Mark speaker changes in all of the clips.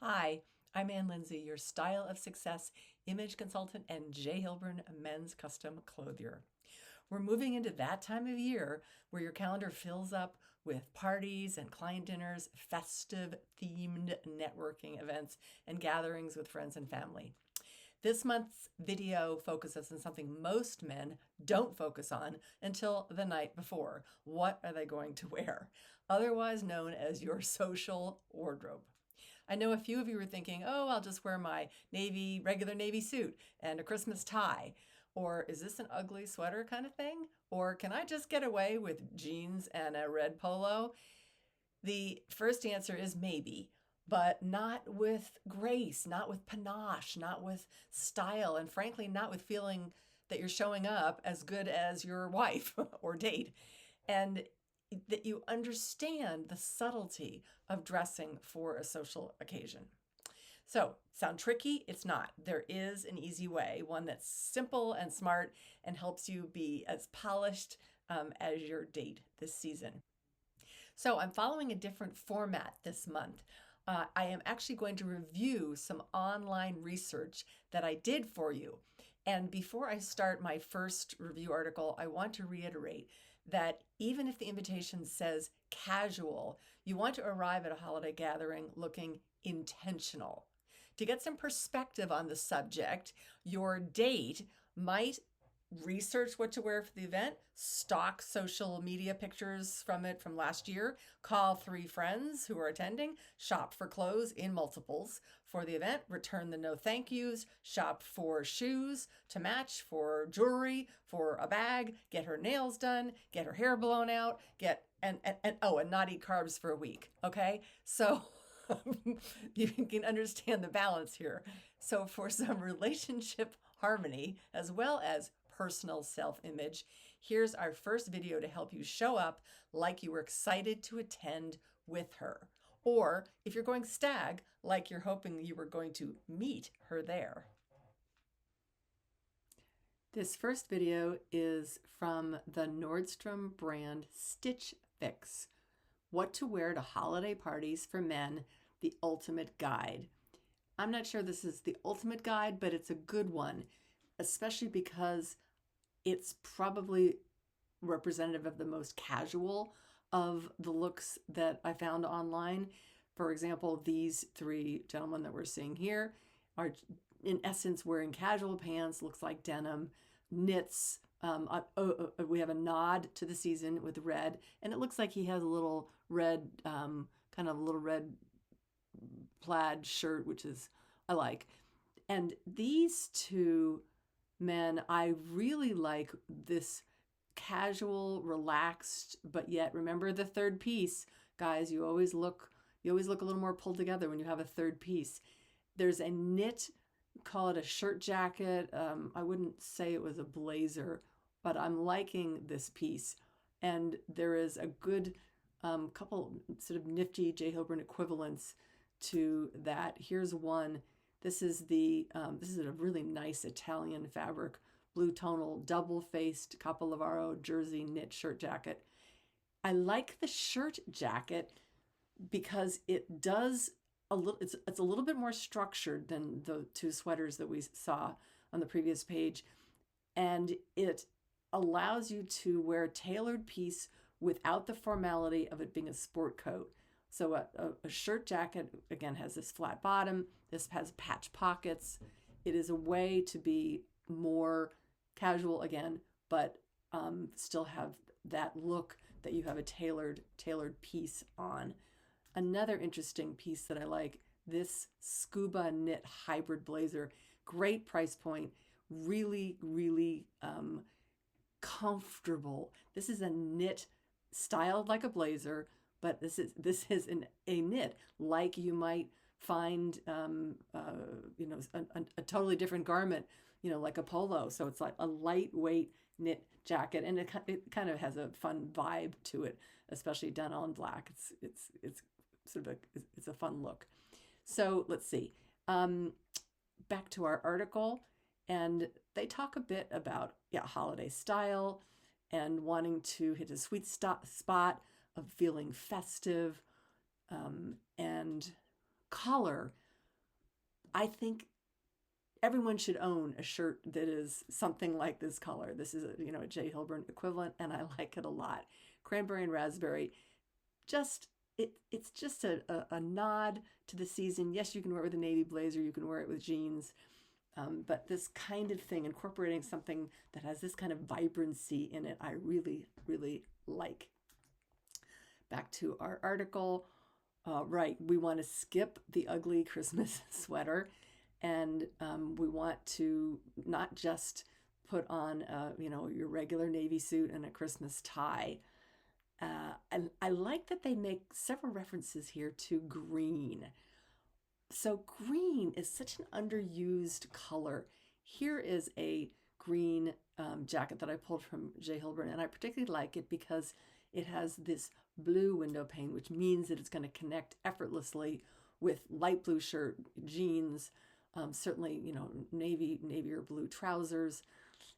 Speaker 1: Hi, I'm Ann Lindsay, your Style of Success image consultant and J. Hilburn men's custom clothier. We're moving into that time of year where your calendar fills up with parties and client dinners, festive themed networking events, and gatherings with friends and family. This month's video focuses on something most men don't focus on until the night before. What are they going to wear? Otherwise known as your social wardrobe. I know a few of you were thinking, oh, I'll just wear my regular navy suit and a Christmas tie. Or is this an ugly sweater kind of thing? Or can I just get away with jeans and a red polo? The first answer is maybe, but not with grace, not with panache, not with style, and frankly, not with feeling that you're showing up as good as your wife or date. And that you understand the subtlety of dressing for a social occasion. So, sound tricky? It's not. There is an easy way, one that's simple and smart and helps you be as polished as your date this season. So, I'm following a different format this month. I am actually going to review some online research that I did for you. And before I start my first review article, I want to reiterate that even if the invitation says casual, you want to arrive at a holiday gathering looking intentional. To get some perspective on the subject, your date might research what to wear for the event, stalk social media pictures from it from last year, call 3 friends who are attending, shop for clothes in multiples for the event, return the no thank yous, shop for shoes to match, for jewelry, for a bag, get her nails done, get her hair blown out, and not eat carbs for a week. Okay, so you can understand the balance here. So for some relationship harmony as well as personal self-image, here's our first video to help you show up like you were excited to attend with her. Or if you're going stag, like you're hoping you were going to meet her there. This first video is from the Nordstrom brand Stitch Fix. What to wear to holiday parties for men, the ultimate guide. I'm not sure this is the ultimate guide, but it's a good one, especially because it's probably representative of the most casual of the looks that I found online. For example, these 3 gentlemen that we're seeing here are in essence wearing casual pants, looks like denim, knits. We have a nod to the season with red, and it looks like he has a little red, kind of a little red plaid shirt, which is I like. And these 2 men, I really like this casual, relaxed, but yet remember the third piece, guys. You always look a little more pulled together when you have a third piece. There's a knit, call it a shirt jacket. I wouldn't say it was a blazer, but I'm liking this piece. And there is a good couple sort of nifty J. Hilburn equivalents to that. Here's one. This is a really nice Italian fabric, blue tonal, double-faced Capolavoro jersey knit shirt jacket. I like the shirt jacket because it does it's a little bit more structured than the 2 sweaters that we saw on the previous page, and it allows you to wear a tailored piece without the formality of it being a sport coat. So a shirt jacket, again, has this flat bottom. This has patch pockets. It is a way to be more casual again, but still have that look that you have a tailored piece on. Another interesting piece that I like, this scuba knit hybrid blazer. Great price point. Really, really comfortable. This is a knit styled like a blazer, but this is a knit like you might find a totally different garment, like a polo. So it's like a lightweight knit jacket, and it kind of has a fun vibe to it, especially done on black. It's sort of it's a fun look. So let's see. Back to our article, and they talk a bit about holiday style and wanting to hit a sweet spot of feeling festive, and color. I think everyone should own a shirt that is something like this color. This is a J. Hilburn equivalent, and I like it a lot. Cranberry and raspberry, just it's just a nod to the season. Yes, you can wear it with a navy blazer, you can wear it with jeans, but this kind of thing, incorporating something that has this kind of vibrancy in it, I really, really like. Back to our article. Right, we want to skip the ugly Christmas sweater, and we want to not just put on, your regular navy suit and a Christmas tie. I like that they make several references here to green. So green is such an underused color. Here is a green jacket that I pulled from J. Hilburn, and I particularly like it because it has this blue window pane, which means that it's going to connect effortlessly with light blue shirt, jeans, certainly, navy or blue trousers.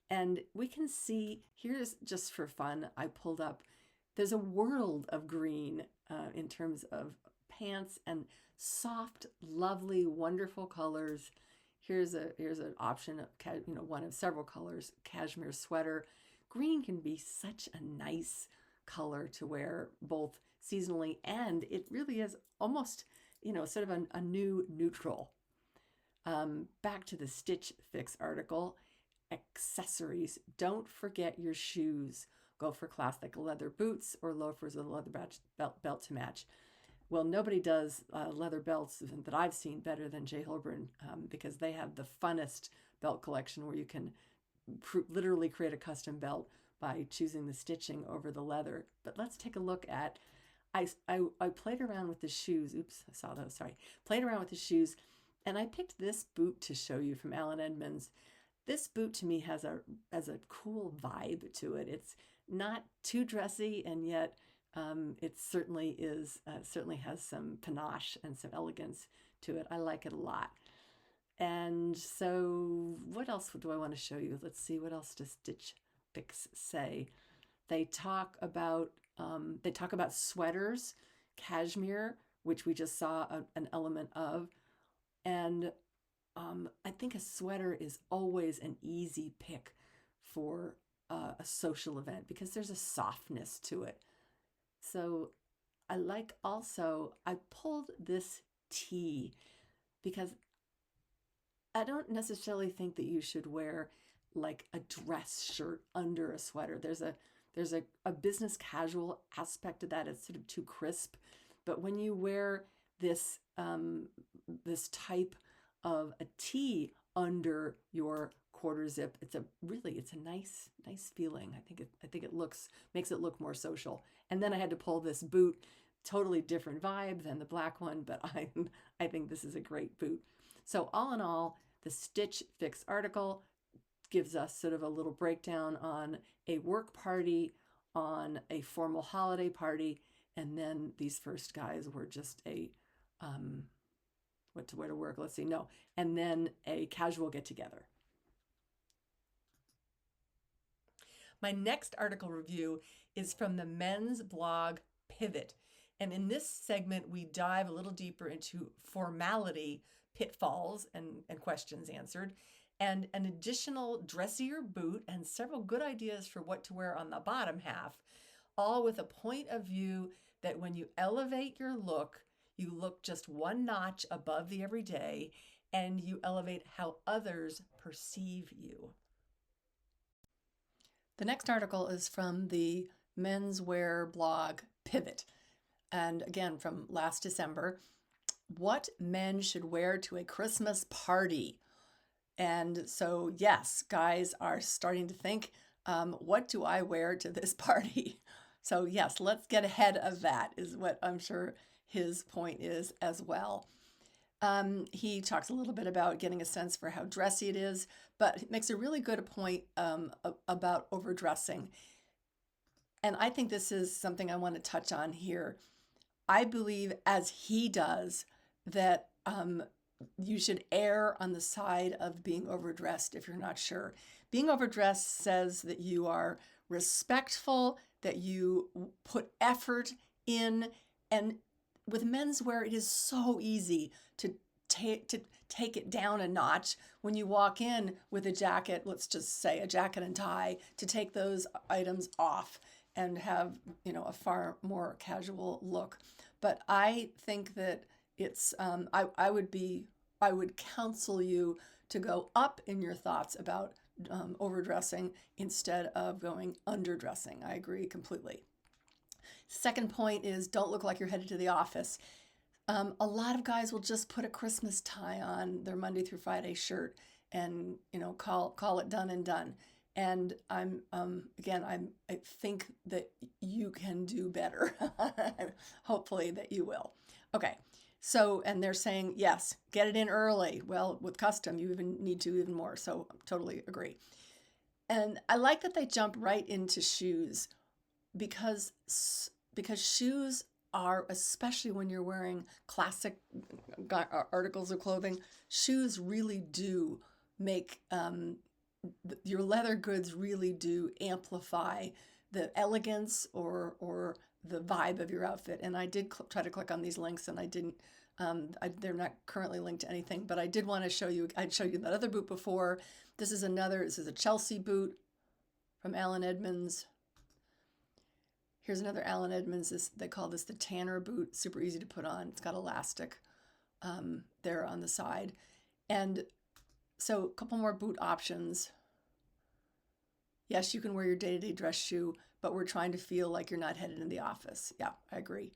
Speaker 1: And we can see, here's just for fun, I pulled up, there's a world of green in terms of pants and soft, lovely, wonderful colors. Here's an option of one of several colors, cashmere sweater. Green can be such a nice color to wear both seasonally, and it really is almost sort of a new neutral. Back to the Stitch Fix article. Accessories. Don't forget your shoes. Go for classic leather boots or loafers with a leather belt to match. Well, nobody does leather belts that I've seen better than J. Hilburn, because they have the funnest belt collection where you can literally create a custom belt by choosing the stitching over the leather. But let's take a look at, I played around with the shoes. Oops, I saw those, sorry. Played around with the shoes, and I picked this boot to show you from Allen Edmonds. This boot to me has a cool vibe to it. It's not too dressy, and yet it certainly has some panache and some elegance to it. I like it a lot. And so what else do I want to show you? Let's see, what else does Stitch Fix say? They talk about sweaters, cashmere, which we just saw an element of. And I think a sweater is always an easy pick for a social event because there's a softness to it. So I pulled this tee because I don't necessarily think that you should wear like a dress shirt under a sweater. There's a business casual aspect to that. It's sort of too crisp. But when you wear this type of a tee under your quarter zip, it's a nice feeling. I think it makes it look more social. And then I had to pull this boot, totally different vibe than the black one, but I think this is a great boot. So all in all, the Stitch Fix article gives us sort of a little breakdown on a work party, on a formal holiday party, and then these first guys were just a what to wear to work. Let's see, no, and then a casual get together. My next article review is from the men's blog Pivot. And in this segment, we dive a little deeper into formality pitfalls and questions answered, and an additional dressier boot and several good ideas for what to wear on the bottom half, all with a point of view that when you elevate your look, you look just one notch above the everyday, and you elevate how others perceive you. The next article is from the menswear blog Pivot. And again, from last December, what men should wear to a Christmas party. And so, yes, guys are starting to think, what do I wear to this party? So yes, let's get ahead of that is what I'm sure his point is as well. He talks a little bit about getting a sense for how dressy it is, but makes a really good point about overdressing. And I think this is something I want to touch on here. I believe, as he does, that you should err on the side of being overdressed if you're not sure. Being overdressed says that you are respectful, that you put effort in, and with menswear, it is so easy to take it down a notch when you walk in with a jacket, let's just say a jacket and tie, to take those items off and have, a far more casual look. But I think that it's, I would counsel you to go up in your thoughts about overdressing instead of going underdressing. I agree completely. Second point is don't look like you're headed to the office. A lot of guys will just put a Christmas tie on their Monday through Friday shirt and call it done and done. And I think that you can do better. Hopefully that you will. Okay. So, and they're saying, yes, get it in early. Well, with custom, you even need to even more. So totally agree. And I like that they jump right into shoes because shoes are, especially when you're wearing classic articles of clothing, shoes really do make, your leather goods really do amplify the elegance or the vibe of your outfit. And I did try to click on these links and I didn't, they're not currently linked to anything, but I did want to show you, I'd showed you that other boot before. This is a Chelsea boot from Allen Edmonds. Here's another Allen Edmonds. They call this the Tanner boot. Super easy to put on. It's got elastic there on the side. And so a couple more boot options. Yes, you can wear your day-to-day dress shoe, but we're trying to feel like you're not headed in the office. Yeah, I agree.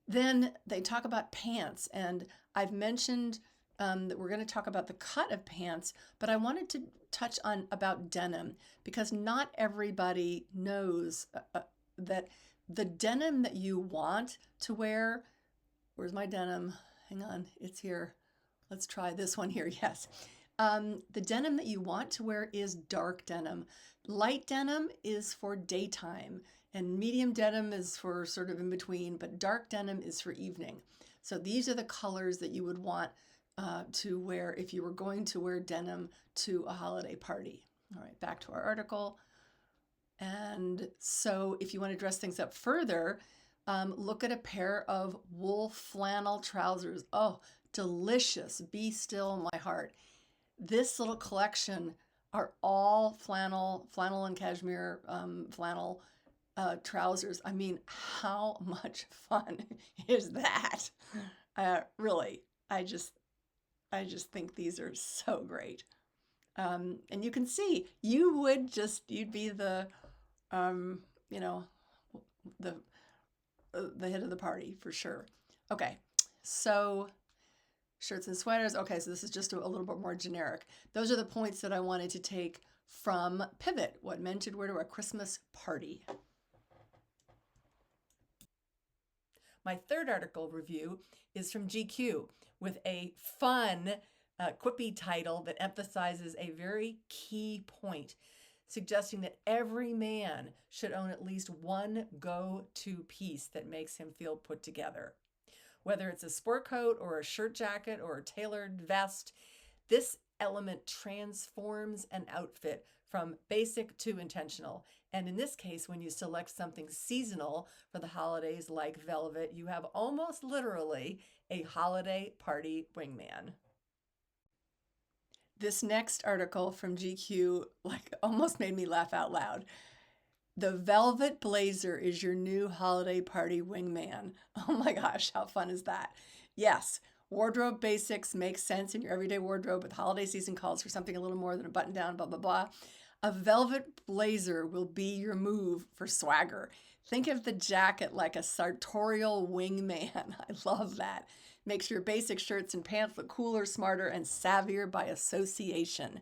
Speaker 1: Then they talk about pants, and I've mentioned that we're going to talk about the cut of pants, but I wanted to touch on about denim because not everybody knows that the denim that you want to wear, where's my denim? Hang on, it's here. Let's try this one here. Yes. The denim that you want to wear is dark denim. Light denim is for daytime and medium denim is for sort of in between, but dark denim is for evening. So these are the colors that you would want to wear if you were going to wear denim to a holiday party. All right, back to our article. And so if you want to dress things up further, look at a pair of wool flannel trousers. Oh, delicious. Be still, my heart. This little collection are all flannel and cashmere flannel trousers. I mean, how much fun is that? Really, I just think these are so great. And you can see, you'd be the the head of the party for sure. Okay, so shirts and sweaters. Okay, so this is just a little bit more generic. Those are the points that I wanted to take from Pivot, what men should wear to a Christmas party. My third article review is from GQ with a fun, quippy title that emphasizes a very key point, suggesting that every man should own at least one go-to piece that makes him feel put together. Whether it's a sport coat or a shirt jacket or a tailored vest, this element transforms an outfit from basic to intentional. And in this case, when you select something seasonal for the holidays like velvet, you have almost literally a holiday party wingman. This next article from GQ almost made me laugh out loud. The velvet blazer is your new holiday party wingman. Oh my gosh, how fun is that? Yes, wardrobe basics make sense in your everyday wardrobe, but the holiday season calls for something a little more than a button down, blah, blah, blah. A velvet blazer will be your move for swagger. Think of the jacket like a sartorial wingman. I love that. Makes your basic shirts and pants look cooler, smarter, and savvier by association.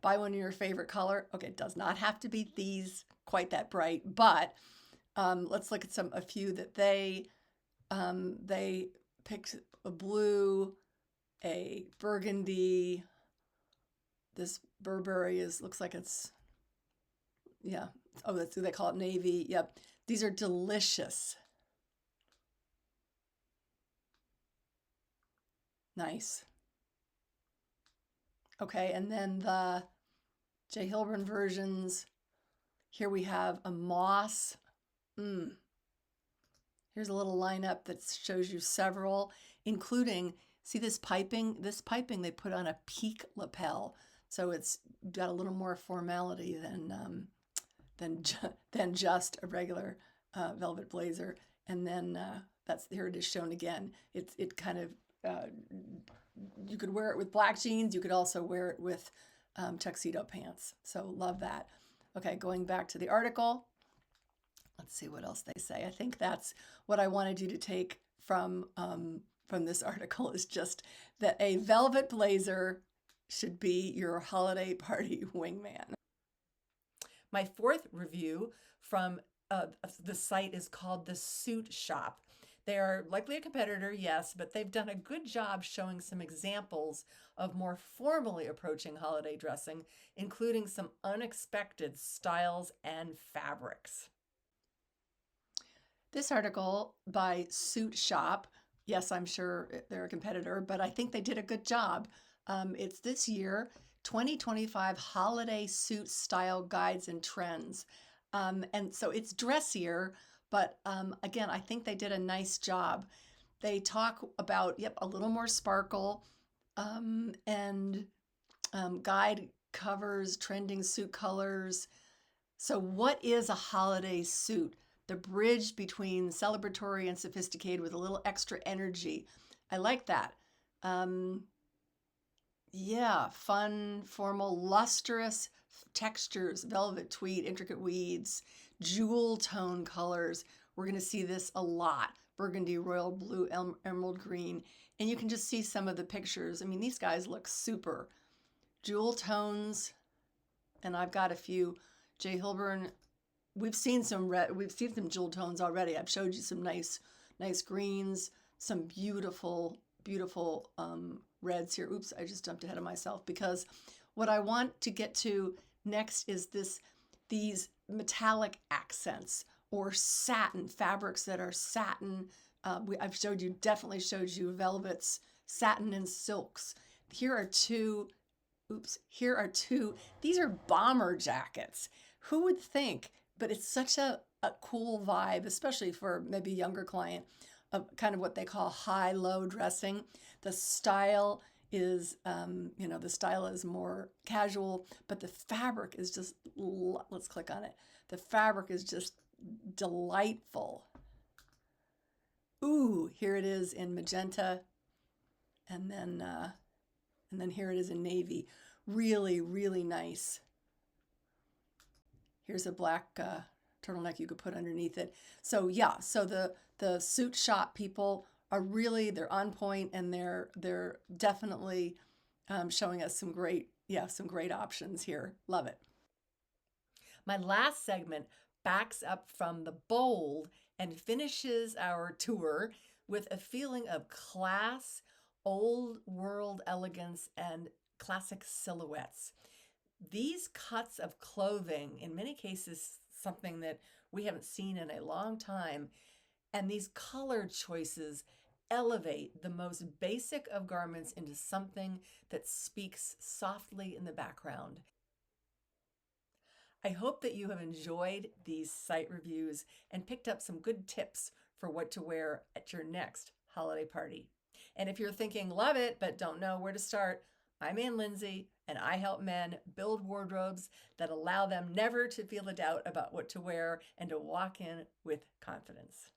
Speaker 1: Buy one in your favorite color. Okay, it does not have to be these quite that bright, but let's look at a few that they picked: a blue, a burgundy. This Burberry looks like it's, yeah. Oh, they call it navy. Yep, these are delicious. Nice. Okay, and then the J. Hilburn versions. Here we have a moss. Here's a little lineup that shows you several, including See this piping? This piping they put on a peak lapel, so it's got a little more formality than just a regular velvet blazer. And then that's here it is shown again. It kind of you could wear it with black jeans. You could also wear it with tuxedo pants. So love that. Okay, going back to the article. Let's see what else they say. I think that's what I wanted you to take from this article, is just that a velvet blazer should be your holiday party wingman. My fourth review from the site is called The Suit Shop. They are likely a competitor, yes, but they've done a good job showing some examples of more formally approaching holiday dressing, including some unexpected styles and fabrics. This article by Suit Shop, yes, I'm sure they're a competitor, but I think they did a good job. It's this year, 2025 Holiday Suit Style Guides and Trends. And so it's dressier, but again, I think they did a nice job. They talk about, a little more sparkle and guide covers, trending suit colors. So what is a holiday suit? The bridge between celebratory and sophisticated with a little extra energy. I like that. Fun, formal, lustrous textures, velvet, tweed, intricate weeds, jewel tone colors. We're going to see this a lot. Burgundy, royal blue, emerald green. And you can just see some of the pictures. I mean, these guys look super. Jewel tones. And I've got a few. J. Hilburn. We've seen some jewel tones already. I've showed you some nice greens, some beautiful reds here. Oops, I just jumped ahead of myself, because what I want to get to next is these metallic accents or satin fabrics that are satin. I've definitely showed you velvets, satin, and silks. Here are two. These are bomber jackets. Who would think? But it's such a cool vibe, especially for maybe a younger client, of kind of what they call high-low dressing. The style is, more casual, but the fabric is just, let's click on it. The fabric is just delightful. Ooh, here it is in magenta, and then here it is in navy. Really, really nice. Here's a black turtleneck you could put underneath it. So the Suit Shop people are they're on point, and they're definitely showing us some great options here. Love it. My last segment backs up from the bold and finishes our tour with a feeling of class, old world elegance, and classic silhouettes. These cuts of clothing, in many cases, something that we haven't seen in a long time, and these color choices elevate the most basic of garments into something that speaks softly in the background. I hope that you have enjoyed these site reviews and picked up some good tips for what to wear at your next holiday party. And if you're thinking, love it, but don't know where to start, I'm Ann Lindsay, and I help men build wardrobes that allow them never to feel a doubt about what to wear and to walk in with confidence.